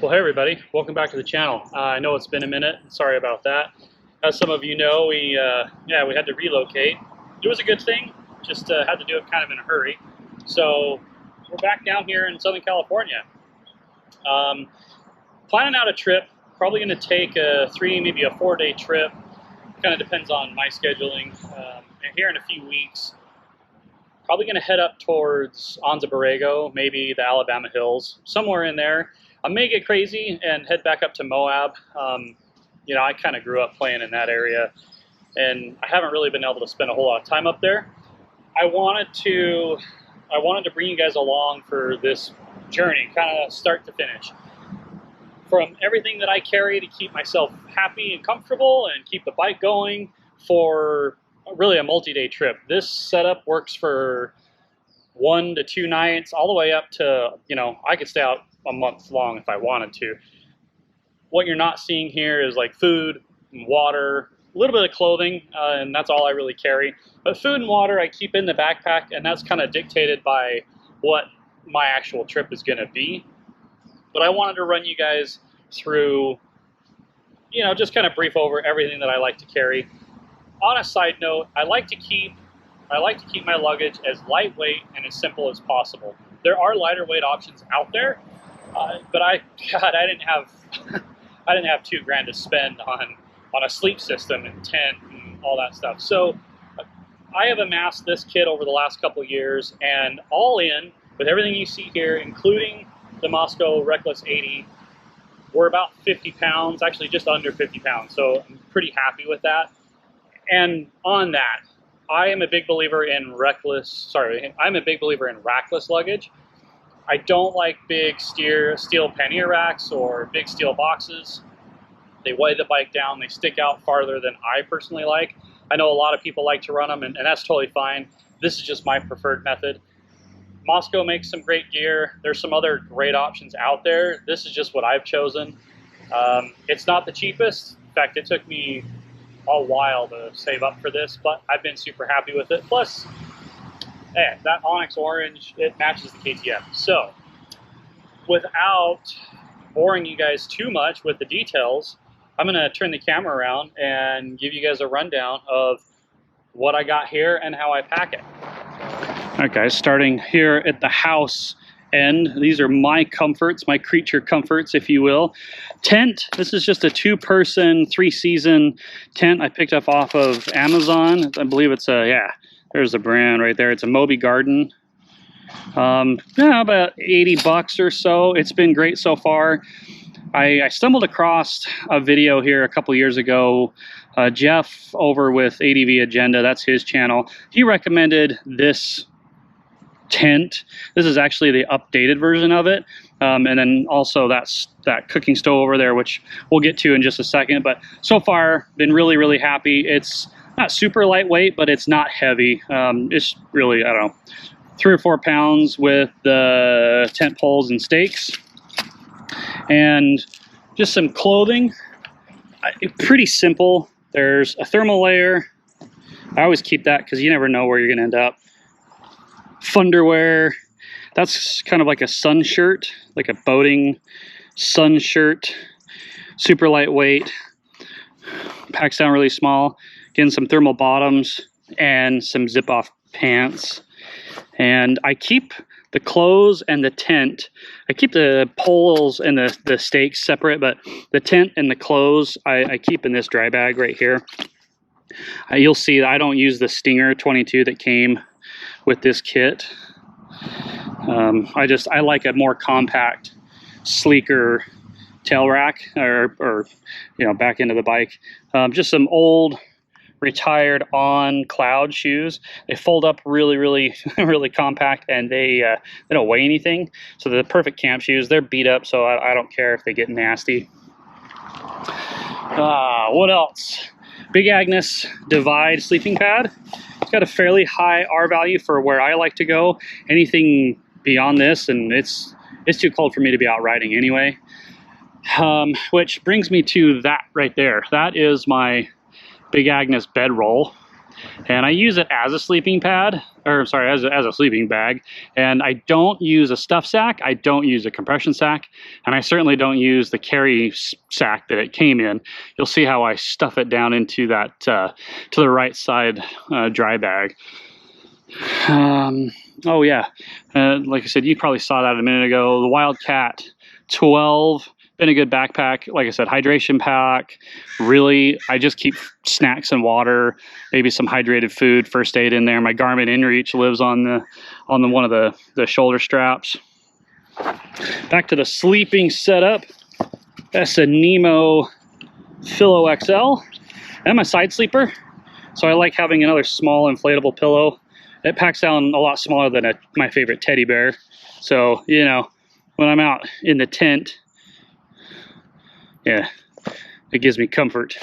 Well, hey everybody, welcome back to the channel. I know it's been a minute, sorry about that. As some of you know, we had to relocate. It was a good thing, just had to do it kind of in a hurry. So we're back down here in Southern California. Planning out a trip, probably going to take a 3, maybe a 4-day trip. Kind of depends on my scheduling. And here in a few weeks, probably going to head up towards Anza Borrego, maybe the Alabama Hills, somewhere in there. I may get crazy and head back up to Moab. I kind of grew up playing in that area, and I haven't really been able to spend a whole lot of time up there. I wanted to bring you guys along for this journey, kind of start to finish. From everything that I carry to keep myself happy and comfortable and keep the bike going for really a multi-day trip. This setup works for 1 to 2 nights, all the way up to, I could stay out a month long if I wanted to. What you're not seeing here is like food and water, a little bit of clothing, and that's all I really carry. But food and water I keep in the backpack, and that's kind of dictated by what my actual trip is going to be. But I wanted to run you guys through, just kind of brief over everything that I like to carry. On a side note, I like to keep my luggage as lightweight and as simple as possible. There are lighter weight options out there, but I didn't have $2 grand to spend on a sleep system and tent and all that stuff. So I have amassed this kit over the last couple of years, and all in with everything you see here, including the Moscow Reckless 80, we're about 50 pounds, actually just under 50 pounds. So I'm pretty happy with that. And on that, I'm a big believer in rackless luggage. I don't like big steel pannier racks or big steel boxes. They weigh the bike down, they stick out farther than I personally like. I know a lot of people like to run them, and that's totally fine. This is just my preferred method. Moscow makes some great gear. There's some other great options out there. This is just what I've chosen. It's not the cheapest. In fact, it took me a while to save up for this, but I've been super happy with it. Plus, that Onyx Orange, it matches the KTM. So, without boring you guys too much with the details, I'm going to turn the camera around and give you guys a rundown of what I got here and how I pack it. All right, guys, starting here at the house end. These are my comforts, my creature comforts, if you will. Tent. This is just a 2-person, 3-season tent I picked up off of Amazon. I believe it's there's the brand right there. It's a Moby Garden. About 80 bucks or so. It's been great so far. I stumbled across a video here a couple years ago. Jeff over with ADV Agenda, that's his channel. He recommended this tent. This is actually the updated version of it. And then also that cooking stove over there, which we'll get to in just a second. But so far, been really, really happy. It's not super lightweight, but it's not heavy. It's really, I don't know, 3 or 4 pounds with the tent poles and stakes. And just some clothing. Pretty simple. There's a thermal layer. I always keep that because you never know where you're going to end up. Funderwear. That's kind of like a sun shirt, like a boating sun shirt. Super lightweight. Packs down really small. Getting some thermal bottoms and some zip-off pants. And I keep the clothes and the tent. I keep the poles and the stakes separate, but the tent and the clothes I keep in this dry bag right here. You'll see that I don't use the Stinger 22 that came with this kit. I like a more compact, sleeker tail rack or back into the bike. Just some old retired On Cloud shoes. They fold up really, really, really compact, and they don't weigh anything. So they're the perfect camp shoes. They're beat up, so I don't care if they get nasty. What else? Big Agnes Divide sleeping pad. It's got a fairly high R value for where I like to go. Anything beyond this, and it's too cold for me to be out riding anyway. Which brings me to that right there. That is my Big Agnes bedroll. and I use it as a sleeping pad, or sorry, as a sleeping bag. And I don't use a stuff sack, I don't use a compression sack, and I certainly don't use the carry sack that it came in. You'll see how I stuff it down into that to the right side dry bag. Oh yeah, like I said, you probably saw that a minute ago. The Wildcat 12, been a good backpack. Like I said, hydration pack. Really, I just keep snacks and water, maybe some hydrated food, first aid in there. My Garmin InReach lives on the one of the shoulder straps. Back to the sleeping setup. That's a Nemo Philo XL. I'm a side sleeper, so I like having another small inflatable pillow. It packs down a lot smaller than my favorite teddy bear. So, you know, when I'm out in the tent, yeah, it gives me comfort.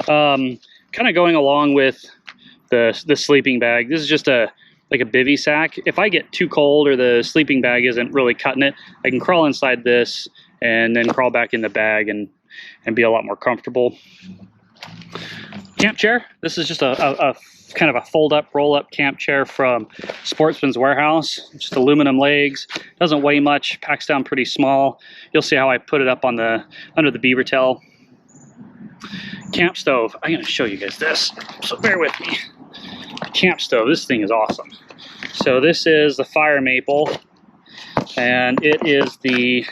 Kind of going along with the sleeping bag, this is just like a bivy sack. If I get too cold or the sleeping bag isn't really cutting it, I can crawl inside this and then crawl back in the bag and be a lot more comfortable. Camp chair. This is just a kind of a fold-up, roll-up camp chair from Sportsman's Warehouse. Just aluminum legs. Doesn't weigh much. Packs down pretty small. You'll see how I put it up on under the beaver tail. Camp stove. I'm going to show you guys this, so bear with me. Camp stove. This thing is awesome. So this is the Fire Maple, and it is the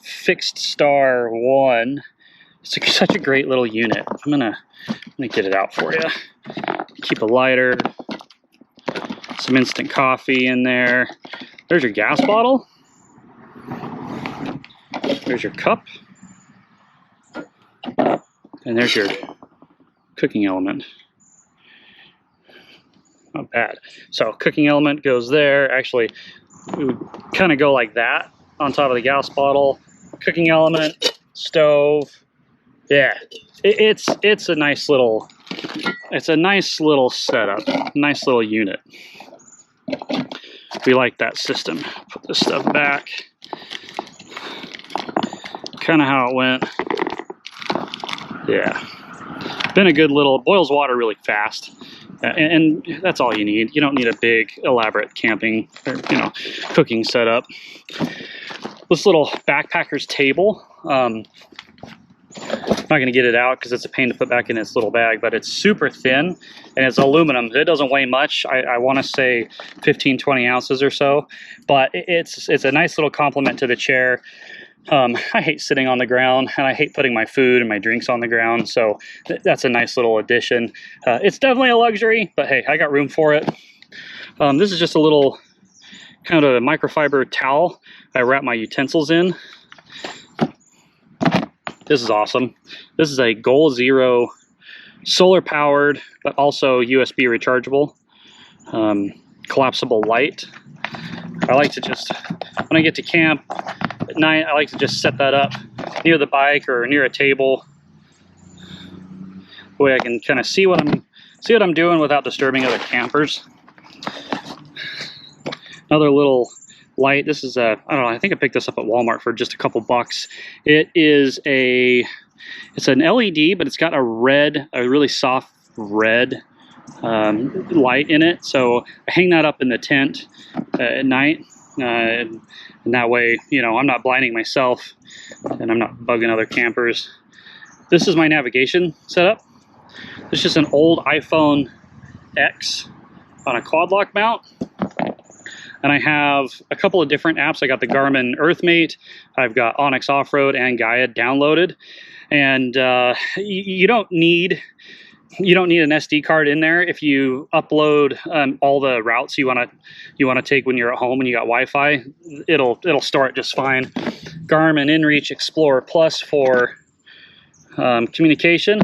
Fixed Star 1. It's such a great little unit. I'm gonna get it out for you. Keep a lighter, some instant coffee in there. There's your gas bottle. There's your cup. And there's your cooking element. Not bad. So cooking element goes there. Actually, we would kind of go like that on top of the gas bottle. Cooking element, stove. Yeah, it's a nice little setup, nice little unit. We like that system. Put this stuff back. Kind of how it went. Yeah, been a good little, boils water really fast, and that's all you need. You don't need a big elaborate camping or cooking setup. This little backpacker's table. I'm not going to get it out because it's a pain to put back in its little bag, but it's super thin and it's aluminum. It doesn't weigh much. I want to say 15-20 ounces or so, but it's a nice little complement to the chair. I hate sitting on the ground, and I hate putting my food and my drinks on the ground, so that's a nice little addition. It's definitely a luxury, but hey, I got room for it. This is just a little kind of a microfiber towel I wrap my utensils in. This is awesome. This is a Goal Zero solar powered, but also USB rechargeable, collapsible light. I like to just, when I get to camp at night, I like to just set that up near the bike or near a table. That way I can kind of see what I'm doing without disturbing other campers. Another little light. This is I don't know, I think I picked this up at Walmart for just a couple bucks. It's an LED, but it's got a really soft red light in it. So I hang that up in the tent at night, and that way, I'm not blinding myself and I'm not bugging other campers. This is my navigation setup. It's just an old iPhone X on a quad lock mount. And I have a couple of different apps. I got the Garmin EarthMate, I've got Onyx Off-Road and Gaia downloaded. And you don't need an SD card in there if you upload all the routes you want to take when you're at home and you got Wi-Fi. It'll store it just fine. Garmin InReach Explorer Plus for communication,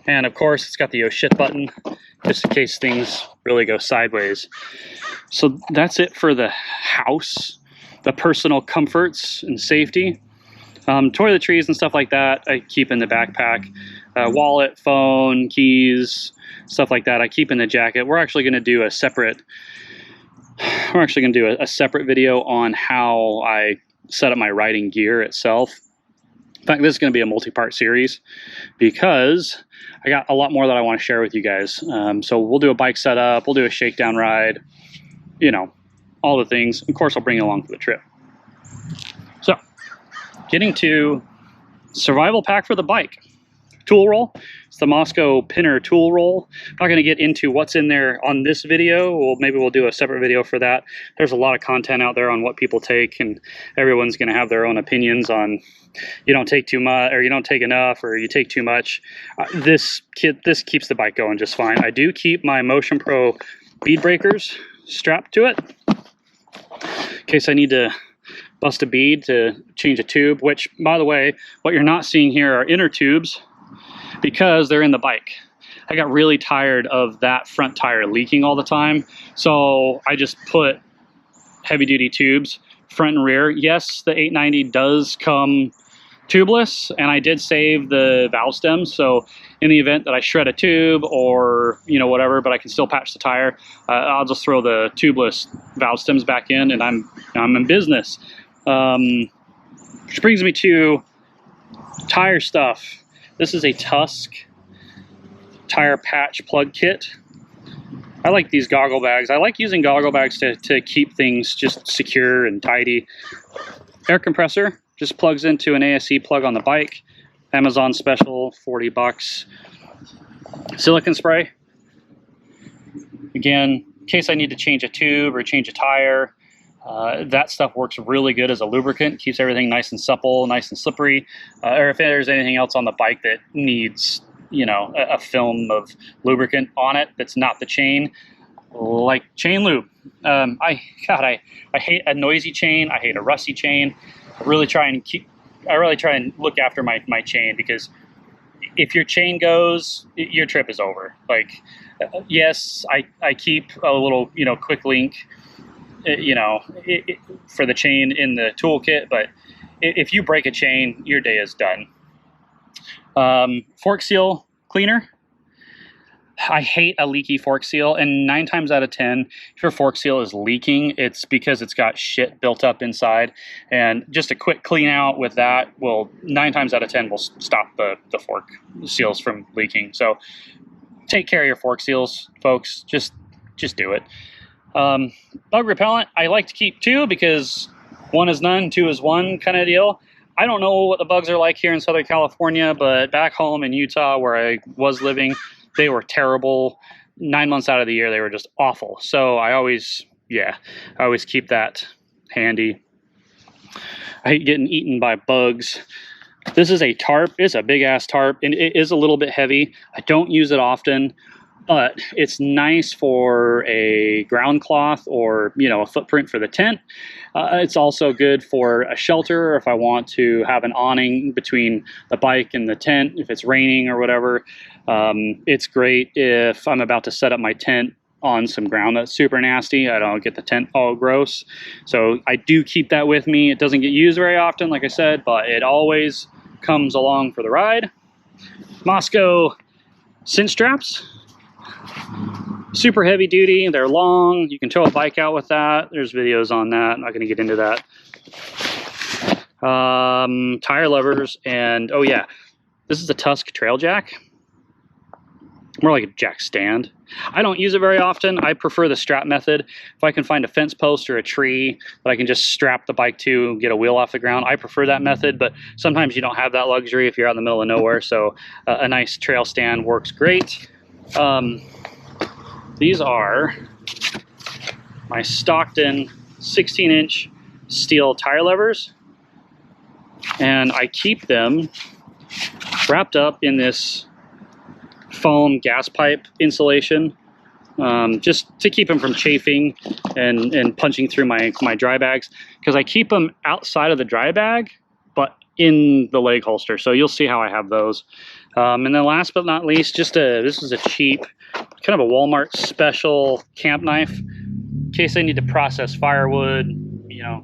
and of course it's got the oh shit button just in case things really go sideways. So that's it for the house, the personal comforts and safety. Toiletries and stuff like that I keep in the backpack. Wallet, phone, keys, stuff like that I keep in the jacket. We're actually going to do a separate video on how I set up my riding gear itself. In fact, this is going to be a multi-part series because I got a lot more that I want to share with you guys. So we'll do a bike setup, we'll do a shakedown ride, you know, all the things. Of course, I'll bring you along for the trip. So, getting to survival pack for the bike. Tool roll. It's the Moscow Pinner tool roll. I'm not going to get into what's in there on this video. Well, maybe we'll do a separate video for that. There's a lot of content out there on what people take, and everyone's going to have their own opinions on you don't take too much, or you don't take enough, or you take too much. This keeps the bike going just fine. I do keep my Motion Pro bead breakers strapped to it in case I need to bust a bead to change a tube, which, by the way, what you're not seeing here are inner tubes because they're in the bike. I got really tired of that front tire leaking all the time, so I just put heavy duty tubes front and rear. Yes, the 890 does come tubeless, and I did save the valve stems, so in the event that I shred a tube or whatever, but I can still patch the tire, I'll just throw the tubeless valve stems back in, and I'm in business. Which brings me to tire stuff. This is a Tusk tire patch plug kit. I like these goggle bags. I like using goggle bags to keep things just secure and tidy. Air compressor just plugs into an ASE plug on the bike. Amazon special, 40 bucks. Silicone spray. Again, in case I need to change a tube or change a tire, that stuff works really good as a lubricant. Keeps everything nice and supple, nice and slippery. Or if there's anything else on the bike that needs, a film of lubricant on it that's not the chain, like chain lube. I hate a noisy chain. I hate a rusty chain. I really try and look after my chain, because if your chain goes, your trip is over. Like, yes, I keep a little, quick link, for the chain in the toolkit, but if you break a chain, your day is done. Fork seal cleaner. I hate a leaky fork seal, and 9 times out of 10, if your fork seal is leaking, it's because it's got shit built up inside, and just a quick clean out with that will 9 times out of 10 will stop the fork seals from leaking. So take care of your fork seals, folks. Just do it. Bug repellent, I like to keep 2 because 1 is none, 2 is 1 kind of deal. I don't know what the bugs are like here in Southern California, but back home in Utah where I was living, they were terrible. 9 months out of the year, they were just awful. So I always keep that handy. I hate getting eaten by bugs. This is a tarp. It's a big ass tarp, and it is a little bit heavy. I don't use it often, but it's nice for a ground cloth or, a footprint for the tent. It's also good for a shelter if I want to have an awning between the bike and the tent if it's raining or whatever. It's great if I'm about to set up my tent on some ground that's super nasty. I don't get the tent all gross. So I do keep that with me. It doesn't get used very often, like I said, but it always comes along for the ride. Moscow cinch straps. Super heavy duty, they're long, you can tow a bike out with that. There's videos on that, I'm not going to get into that. Tire levers, and oh yeah, this is a Tusk trail jack. More like a jack stand. I don't use it very often. I prefer the strap method. If I can find a fence post or a tree that I can just strap the bike to, get a wheel off the ground, I prefer that method, but sometimes you don't have that luxury if you're out in the middle of nowhere, so a nice trail stand works great. These are my Stockton 16-inch steel tire levers, and I keep them wrapped up in this foam gas pipe insulation, just to keep them from chafing and punching through my dry bags, because I keep them outside of the dry bag but in the leg holster, so you'll see how I have those. And then last but not least, this is a cheap, kind of a Walmart special camp knife, in case I need to process firewood,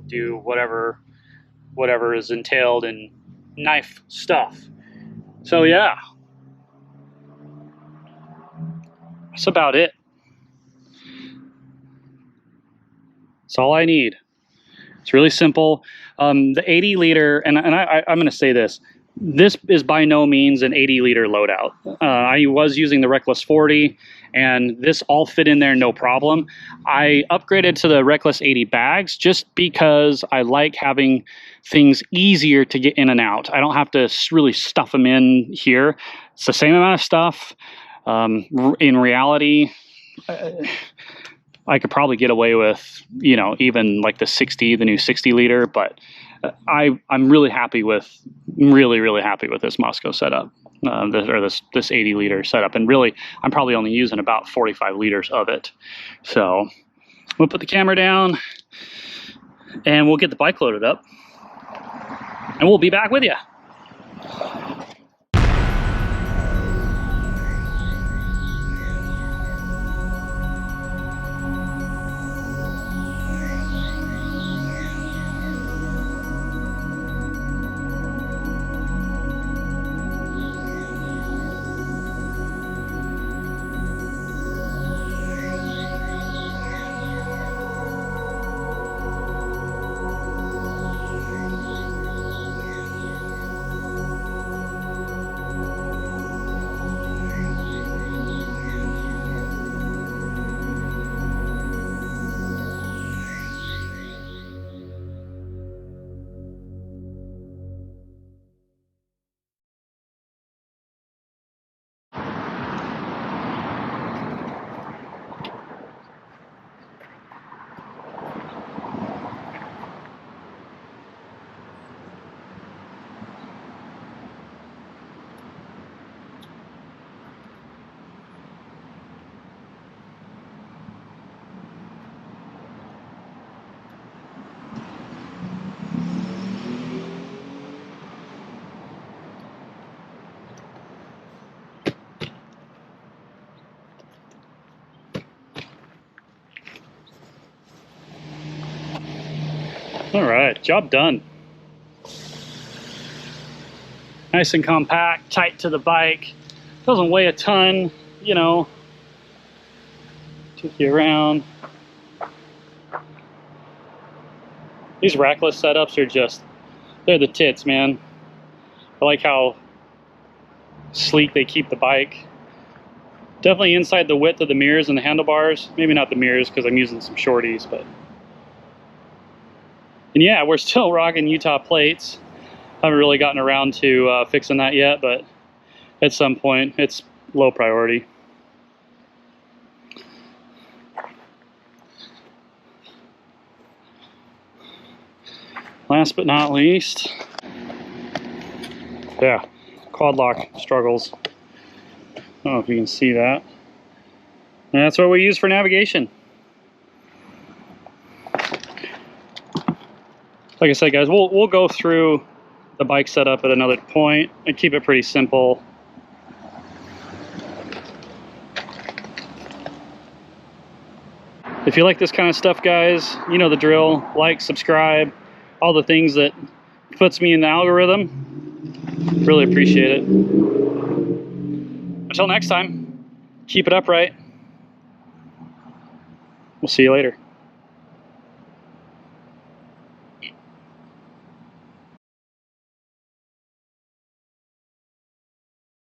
do whatever is entailed in knife stuff. So yeah, that's about it. That's all I need. It's really simple. The 80 liter, and I'm going to say this, this is by no means an 80-liter loadout. I was using the Reckless 40, and this all fit in there no problem. I upgraded to the Reckless 80 bags just because I like having things easier to get in and out. I don't have to really stuff them in here. It's the same amount of stuff. In reality, I could probably get away with, you know, even like the new 60-liter, but I'm really happy with, really happy with this Moscow setup, this 80-liter setup, and really I'm probably only using about 45 liters of it. So we'll put the camera down, and we'll get the bike loaded up, and we'll be back with you. All right, job done. Nice and compact, tight to the bike. Doesn't weigh a ton, you know. Took you around. These Reckless setups are they're the tits, man. I like how sleek they keep the bike. Definitely inside the width of the mirrors and the handlebars. Maybe not the mirrors because I'm using some shorties, but. And yeah, we're still rocking Utah plates. Haven't really gotten around to fixing that yet, but at some point, it's low priority. Last but not least, yeah, quad lock struggles. I don't know if you can see that. And that's what we use for navigation. Like I said, guys, we'll go through the bike setup at another point and keep it pretty simple. If you like this kind of stuff, guys, you know the drill. Like, subscribe, all the things that puts me in the algorithm. Really appreciate it. Until next time, keep it upright. We'll see you later.